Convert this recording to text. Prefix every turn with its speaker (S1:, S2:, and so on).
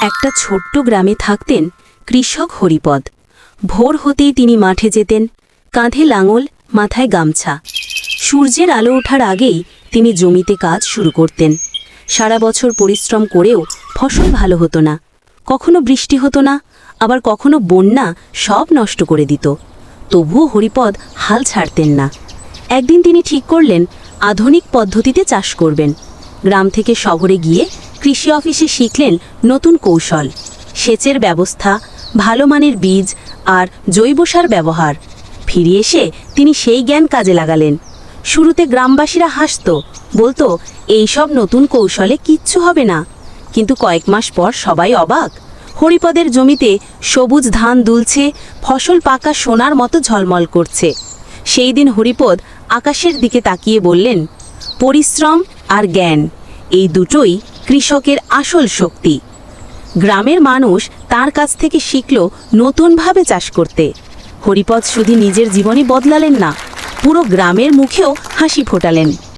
S1: একটা ছোট্ট গ্রামে থাকতেন কৃষক হরিপদ। ভোর হতেই তিনি মাঠে যেতেন, কাঁধে লাঙল, মাথায় গামছা। সূর্যের আলো ওঠার আগেই তিনি জমিতে কাজ শুরু করতেন। সারা বছর পরিশ্রম করেও ফসল ভালো হতো না। কখনো বৃষ্টি হতো না, আবার কখনো বন্যা সব নষ্ট করে দিত। তবুও হরিপদ হাল ছাড়তেন না। একদিন তিনি ঠিক করলেন আধুনিক পদ্ধতিতে চাষ করবেন। গ্রাম থেকে শহরে গিয়ে কৃষি অফিসে শিখলেন নতুন কৌশল, সেচের ব্যবস্থা, ভালো মানের বীজ আর জৈব সার ব্যবহার। ফিরে এসে তিনি সেই জ্ঞান কাজে লাগালেন। শুরুতে গ্রামবাসীরা হাসত, বলতো এইসব নতুন কৌশলে কিচ্ছু হবে না। কিন্তু কয়েক মাস পর সবাই অবাক। হরিপদের জমিতে সবুজ ধান দুলছে, ফসল পাকা সোনার মতো ঝলমল করছে। সেই দিন হরিপদ আকাশের দিকে তাকিয়ে বললেন, পরিশ্রম আর জ্ঞান, এই দুটোই কৃষকের আসল শক্তি। গ্রামের মানুষ তার কাছ থেকে শিখল নতুনভাবে চাষ করতে। হরিপদ শুধু নিজের জীবনই বদলালেন না, পুরো গ্রামের মুখেও হাসি ফোটালেন।